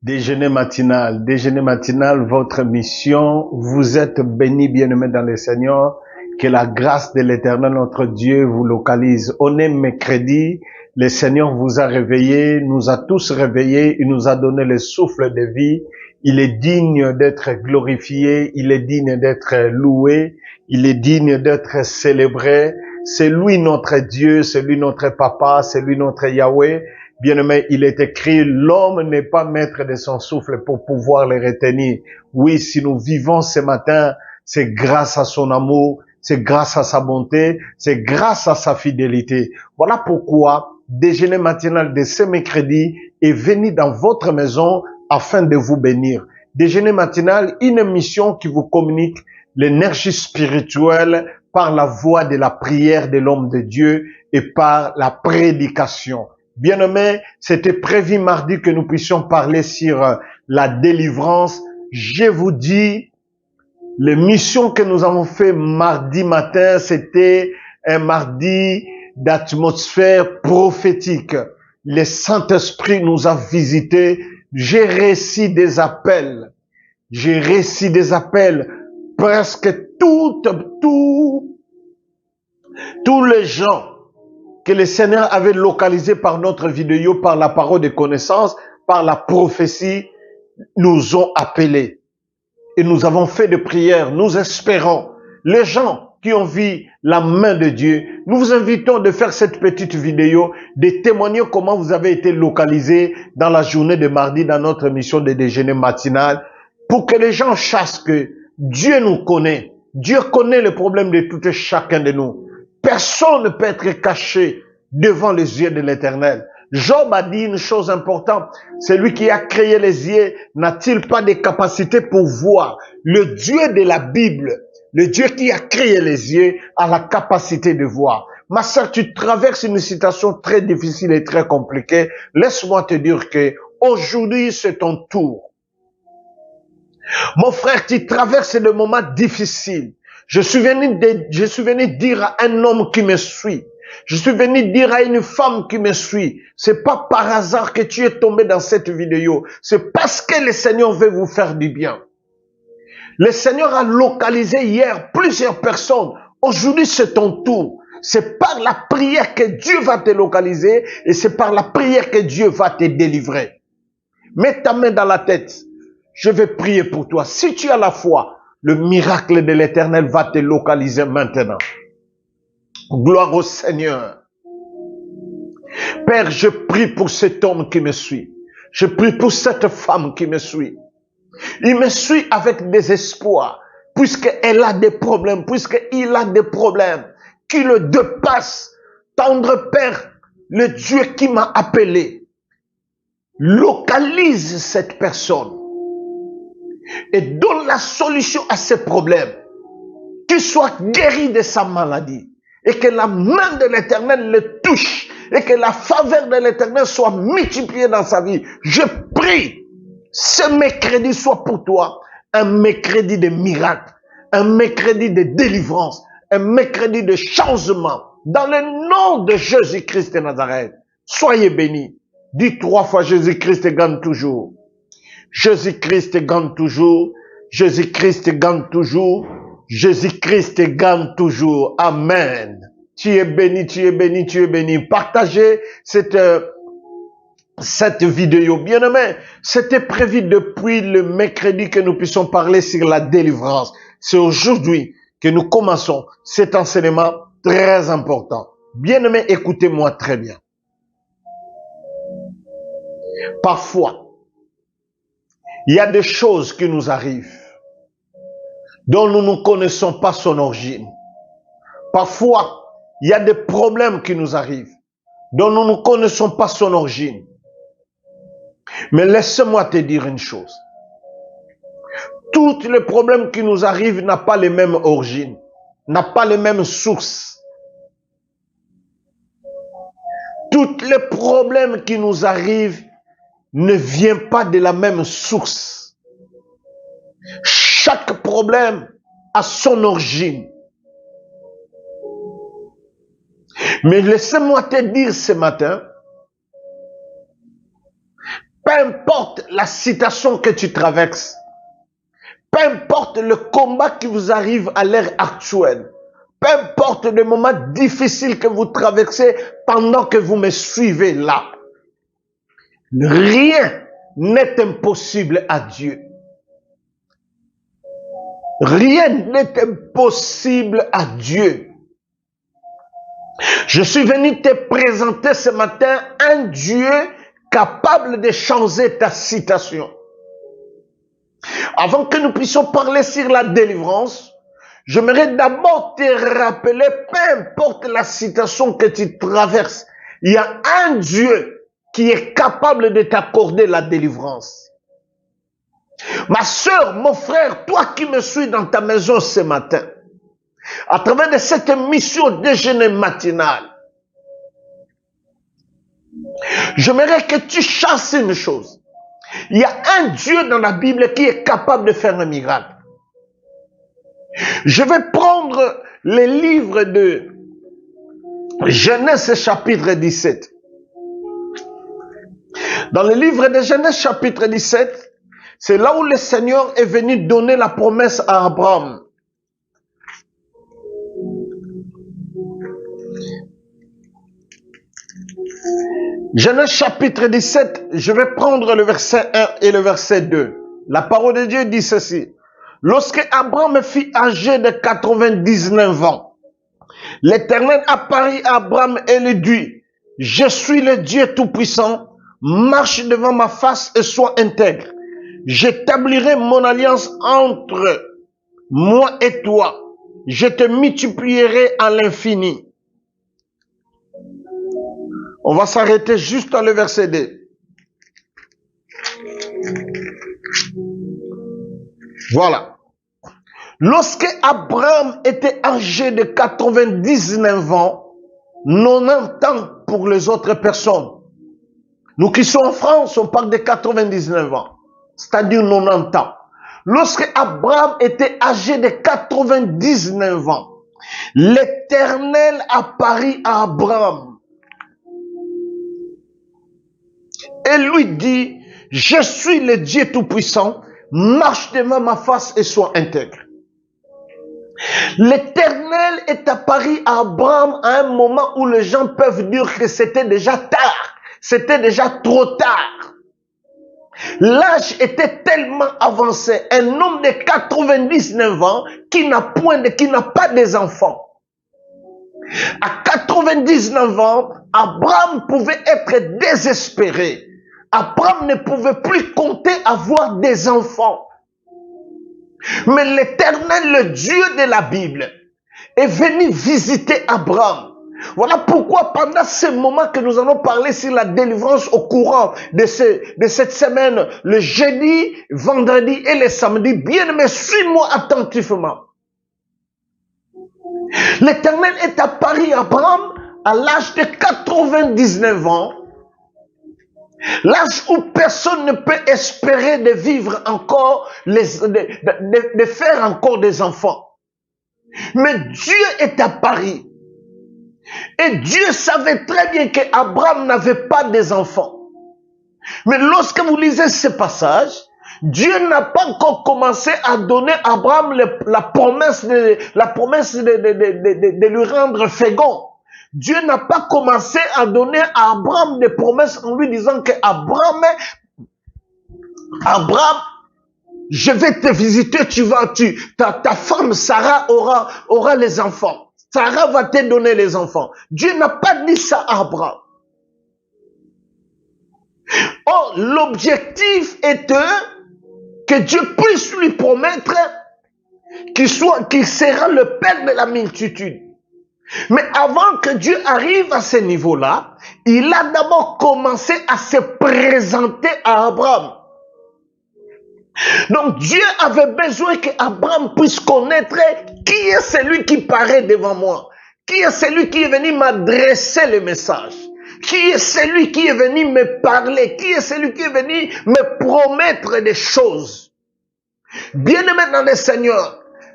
Déjeuner matinal, votre mission. Vous êtes bénis, bien-aimés dans le Seigneur. Que la grâce de l'Éternel, notre Dieu, vous localise. On est mercredi. Le Seigneur vous a réveillés, nous a tous réveillés. Il nous a donné le souffle de vie. Il est digne d'être glorifié. Il est digne d'être loué. Il est digne d'être célébré. C'est lui notre Dieu, c'est lui notre Papa, c'est lui notre Yahweh. Bien-aimé, il est écrit, l'homme n'est pas maître de son souffle pour pouvoir le retenir. Oui, si nous vivons ce matin, c'est grâce à son amour, c'est grâce à sa bonté, c'est grâce à sa fidélité. Voilà pourquoi déjeuner matinal de ce mercredi est venu dans votre maison afin de vous bénir. Déjeuner matinal, une émission qui vous communique l'énergie spirituelle par la voie de la prière de l'homme de Dieu et par la prédication. Bien-aimés, c'était prévu mardi que nous puissions parler sur la délivrance. Je vous dis, l'émission que nous avons fait mardi matin, c'était un mardi d'atmosphère prophétique. Le Saint-Esprit nous a visités. J'ai reçu des appels. Presque tous les gens que le Seigneur avait localisé par notre vidéo, par la parole de connaissance, par la prophétie, nous ont appelés. Et nous avons fait des prières, nous espérons. Les gens qui ont vu la main de Dieu, nous vous invitons de faire cette petite vidéo, de témoigner comment vous avez été localisés dans la journée de mardi dans notre mission de déjeuner matinal, pour que les gens sachent que Dieu nous connaît. Dieu connaît le problème de tout et chacun de nous. Personne ne peut être caché devant les yeux de l'Éternel. Job a dit une chose importante. Celui qui a créé les yeux n'a-t-il pas de capacité pour voir? Le Dieu de la Bible, le Dieu qui a créé les yeux, a la capacité de voir. Ma sœur, tu traverses une situation très difficile et très compliquée. Laisse-moi te dire que aujourd'hui, c'est ton tour. Mon frère, tu traverses des moments difficiles. Je suis venu dire à un homme qui me suit. Je suis venu dire à une femme qui me suit. C'est pas par hasard que tu es tombé dans cette vidéo. C'est parce que le Seigneur veut vous faire du bien. Le Seigneur a localisé hier plusieurs personnes. Aujourd'hui, c'est ton tour. C'est par la prière que Dieu va te localiser et c'est par la prière que Dieu va te délivrer. Mets ta main dans la tête. Je vais prier pour toi. Si tu as la foi, le miracle de l'Éternel va te localiser maintenant. Gloire au Seigneur. Père, je prie pour cet homme qui me suit. Je prie pour cette femme qui me suit. Il me suit avec désespoir, puisqu'elle a des problèmes, puisqu'il a des problèmes qui le dépassent. Tendre Père, le Dieu qui m'a appelé, localise cette personne et donne la solution à ses problèmes. Qu'il soit guéri de sa maladie et que la main de l'Éternel le touche et que la faveur de l'Éternel soit multipliée dans sa vie. Je prie, ce mercredi soit pour toi un mercredi de miracle, un mercredi de délivrance, un mercredi de changement. Dans le nom de Jésus-Christ de Nazareth, soyez bénis. Dis 3 fois Jésus-Christ gagne toujours. Jésus-Christ gagne toujours. Jésus-Christ gagne toujours. Jésus-Christ gagne toujours. Amen. Tu es béni, tu es béni, tu es béni. Partagez cette vidéo. Bien-aimé, c'était prévu depuis le mercredi que nous puissions parler sur la délivrance. C'est aujourd'hui que nous commençons cet enseignement très important. Bien-aimé, écoutez-moi très bien. Parfois, il y a des choses qui nous arrivent dont nous ne connaissons pas son origine. Parfois, il y a des problèmes qui nous arrivent dont nous ne connaissons pas son origine. Mais laisse-moi te dire une chose. Tous les problèmes qui nous arrivent n'ont pas les mêmes origines, n'ont pas les mêmes sources. Tous les problèmes qui nous arrivent ne viennent pas de la même source. Chaque problème a son origine. Mais laissez-moi te dire ce matin, importe la situation que tu traverses, peu importe le combat qui vous arrive à l'heure actuelle, peu importe les moments difficiles que vous traversez pendant que vous me suivez là, rien n'est impossible à Dieu. Rien n'est impossible à Dieu. Je suis venu te présenter ce matin un Dieu capable de changer ta situation. Avant que nous puissions parler sur la délivrance, j'aimerais d'abord te rappeler, peu importe la situation que tu traverses, il y a un Dieu qui est capable de t'accorder la délivrance. Ma soeur, mon frère, toi qui me suis dans ta maison ce matin, à travers de cette mission déjeuner matinal, j'aimerais que tu chasses une chose. Il y a un Dieu dans la Bible qui est capable de faire un miracle. Je vais prendre les livres de Genèse chapitre 17. Dans le livre de Genèse chapitre 17, c'est là où le Seigneur est venu donner la promesse à Abraham. Genèse chapitre 17, je vais prendre le verset 1 et le verset 2. La parole de Dieu dit ceci. Lorsque Abraham fut âgé de 99 ans, l'Éternel apparut à Abraham et lui dit, « Je suis le Dieu Tout-Puissant, marche devant ma face et sois intègre. J'établirai mon alliance entre moi et toi. Je te multiplierai à l'infini. » On va s'arrêter juste dans le verset 2. Voilà. Lorsque Abraham était âgé de 99 ans, 90 ans pour les autres personnes. Nous qui sommes en France, on parle de 99 ans, c'est-à-dire 90 ans. Lorsque Abraham était âgé de 99 ans, l'Éternel apparut à Abraham et lui dit, « Je suis le Dieu Tout-Puissant, marche devant ma face et sois intègre. » L'Éternel est apparu à Abraham à un moment où les gens peuvent dire que c'était déjà tard, c'était déjà trop tard. L'âge était tellement avancé, un homme de 99 ans qui n'a pas des enfants. À 99 ans, Abraham pouvait être désespéré. Abraham ne pouvait plus compter avoir des enfants. Mais l'Éternel, le Dieu de la Bible, est venu visiter Abraham. Voilà pourquoi pendant ce moment que nous allons parler sur la délivrance au courant de cette semaine, le jeudi, vendredi et le samedi, bien-aimé, suis-moi attentivement. L'Éternel est apparu à Abraham à l'âge de 99 ans, l'âge où personne ne peut espérer de vivre encore, de faire encore des enfants. Mais Dieu est apparu. Et Dieu savait très bien qu'Abraham n'avait pas des enfants. Mais lorsque vous lisez ce passage, Dieu n'a pas encore commencé à donner à Abraham la promesse de lui rendre fécond. Dieu n'a pas commencé à donner à Abraham des promesses en lui disant que Abraham, je vais te visiter, ta femme Sarah aura les enfants. Sarah va te donner les enfants. Dieu n'a pas dit ça à Abraham. Or, l'objectif était que Dieu puisse lui promettre qu'il sera le père de la multitude. Mais avant que Dieu arrive à ce niveau-là, il a d'abord commencé à se présenter à Abraham. Donc Dieu avait besoin qu'Abraham puisse connaître qui est celui qui paraît devant moi, qui est celui qui est venu m'adresser le message, qui est celui qui est venu me parler, qui est celui qui est venu me promettre des choses. Bien-aimé dans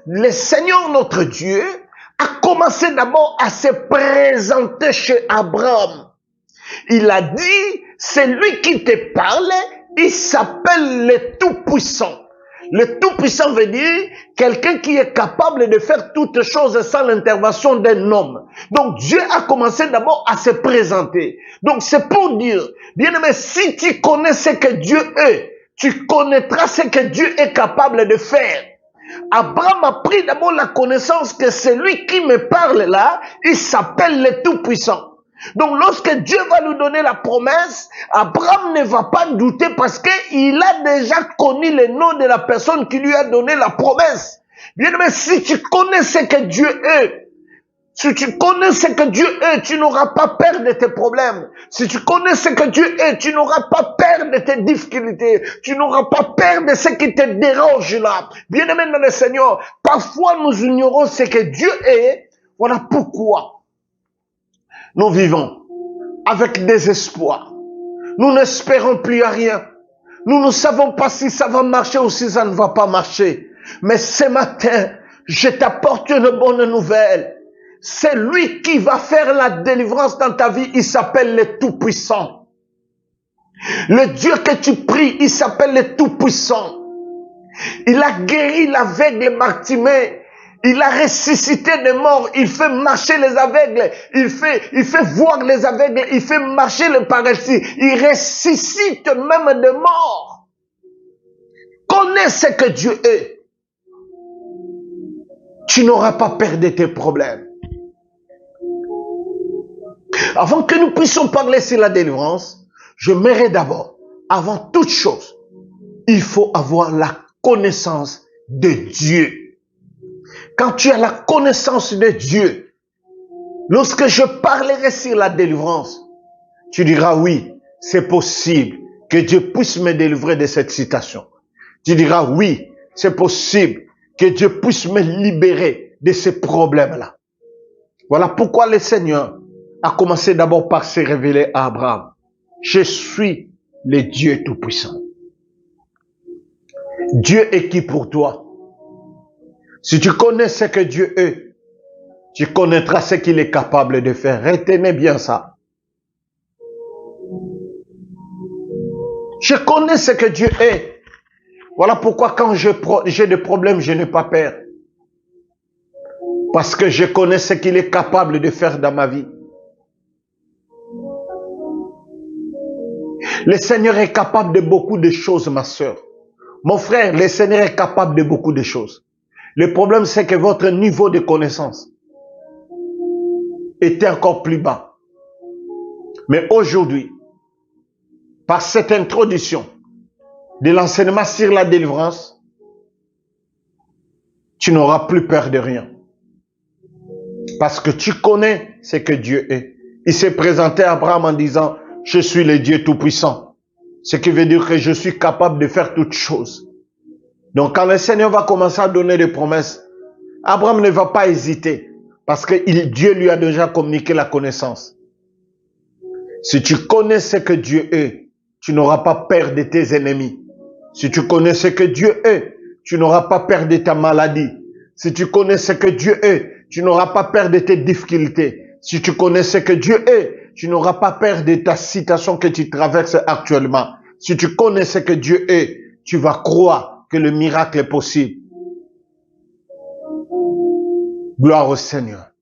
le Seigneur notre Dieu a commencé d'abord à se présenter chez Abraham. Il a dit, c'est lui qui te parle Il s'appelle le Tout-Puissant. Le Tout-Puissant veut dire quelqu'un qui est capable de faire toutes choses sans l'intervention d'un homme. Donc Dieu a commencé d'abord à se présenter. Donc c'est pour dire, bien-aimé, si tu connais ce que Dieu est, tu connaîtras ce que Dieu est capable de faire. Abraham a pris d'abord la connaissance que celui qui me parle là, il s'appelle le Tout-Puissant. Donc lorsque Dieu va lui donner la promesse, Abraham ne va pas douter parce qu'il a déjà connu le nom de la personne qui lui a donné la promesse. Bien aimé, si tu connais ce que Dieu est, si tu connais ce que Dieu est, tu n'auras pas peur de tes problèmes. Si tu connais ce que Dieu est, tu n'auras pas peur de tes difficultés. Tu n'auras pas peur de ce qui te dérange là. Bien aimé dans le Seigneur, parfois nous ignorons ce que Dieu est. Voilà pourquoi nous vivons avec désespoir. Nous n'espérons plus à rien. Nous ne savons pas si ça va marcher ou si ça ne va pas marcher. Mais ce matin, je t'apporte une bonne nouvelle. C'est lui qui va faire la délivrance dans ta vie. Il s'appelle le Tout-Puissant. Le Dieu que tu pries, il s'appelle le Tout-Puissant. Il a guéri l'aveugle Bartimée. Il a ressuscité des morts, il fait marcher les aveugles, il fait voir les aveugles, il fait marcher les paralysés, il ressuscite même des morts. Connais ce que Dieu est. Tu n'auras pas peur de tes problèmes. Avant que nous puissions parler sur la délivrance, je m'aimerais d'abord, avant toute chose, il faut avoir la connaissance de Dieu. Quand tu as la connaissance de Dieu, lorsque je parlerai sur la délivrance, tu diras oui, c'est possible que Dieu puisse me délivrer de cette situation. Tu diras oui, c'est possible que Dieu puisse me libérer de ces problèmes-là. Voilà pourquoi le Seigneur a commencé d'abord par se révéler à Abraham. Je suis le Dieu Tout-Puissant. Dieu est qui pour toi? Si tu connais ce que Dieu est, tu connaîtras ce qu'il est capable de faire. Retenez bien ça. Je connais ce que Dieu est. Voilà pourquoi quand j'ai des problèmes, je n'ai pas peur. Parce que je connais ce qu'il est capable de faire dans ma vie. Le Seigneur est capable de beaucoup de choses, ma soeur. Mon frère, le Seigneur est capable de beaucoup de choses. Le problème, c'est que votre niveau de connaissance était encore plus bas. Mais aujourd'hui, par cette introduction de l'enseignement sur la délivrance, tu n'auras plus peur de rien. Parce que tu connais ce que Dieu est. Il s'est présenté à Abraham en disant, je suis le Dieu Tout-Puissant. Ce qui veut dire que je suis capable de faire toutes choses. Donc quand le Seigneur va commencer à donner des promesses, Abraham ne va pas hésiter. Parce que Dieu lui a déjà communiqué la connaissance. Si tu connais ce que Dieu est, tu n'auras pas peur de tes ennemis. Si tu connais ce que Dieu est, tu n'auras pas peur de ta maladie. Si tu connais ce que Dieu est, tu n'auras pas peur de tes difficultés. Si tu connais ce que Dieu est, tu n'auras pas peur de ta situation que tu traverses actuellement. Si tu connais ce que Dieu est, tu vas croire que le miracle est possible. Gloire au Seigneur.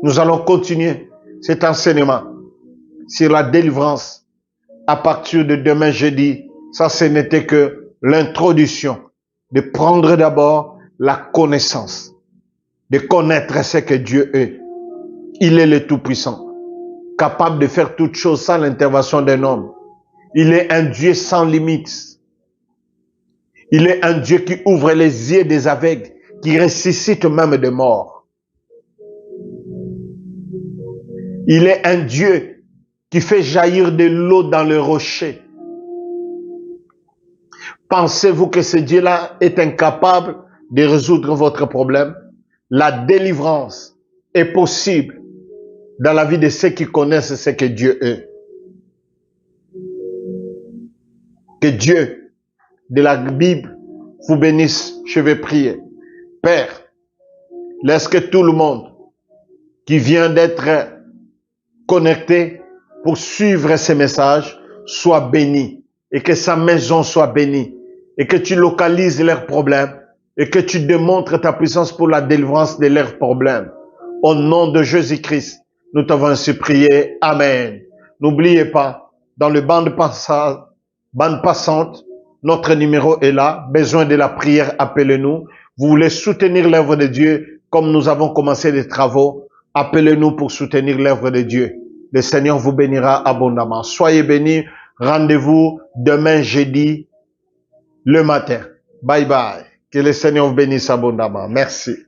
Nous allons continuer cet enseignement sur la délivrance à partir de demain jeudi. Ça, ce n'était que l'introduction de prendre d'abord la connaissance, de connaître ce que Dieu est. Il est le Tout-Puissant, capable de faire toutes choses sans l'intervention d'un homme. Il est un Dieu sans limites. Il est un Dieu qui ouvre les yeux des aveugles, qui ressuscite même des morts. Il est un Dieu qui fait jaillir de l'eau dans le rocher. Pensez-vous que ce Dieu-là est incapable de résoudre votre problème? La délivrance est possible dans la vie de ceux qui connaissent ce que Dieu est. Que Dieu de la Bible vous bénisse. Je vais prier. Père, laisse que tout le monde qui vient d'être connecté pour suivre ces messages soit béni. et que sa maison soit bénie et que tu localises leurs problèmes et que tu démontres ta puissance pour la délivrance de leurs problèmes. Au nom de Jésus-Christ, nous t'avons ainsi prié. Amen. N'oubliez pas, dans le bande passante, notre numéro est là. Besoin de la prière, appelez-nous. Vous voulez soutenir l'œuvre de Dieu comme nous avons commencé les travaux. Appelez-nous pour soutenir l'œuvre de Dieu. Le Seigneur vous bénira abondamment. Soyez bénis. Rendez-vous demain jeudi le matin. Bye bye. Que le Seigneur vous bénisse abondamment. Merci.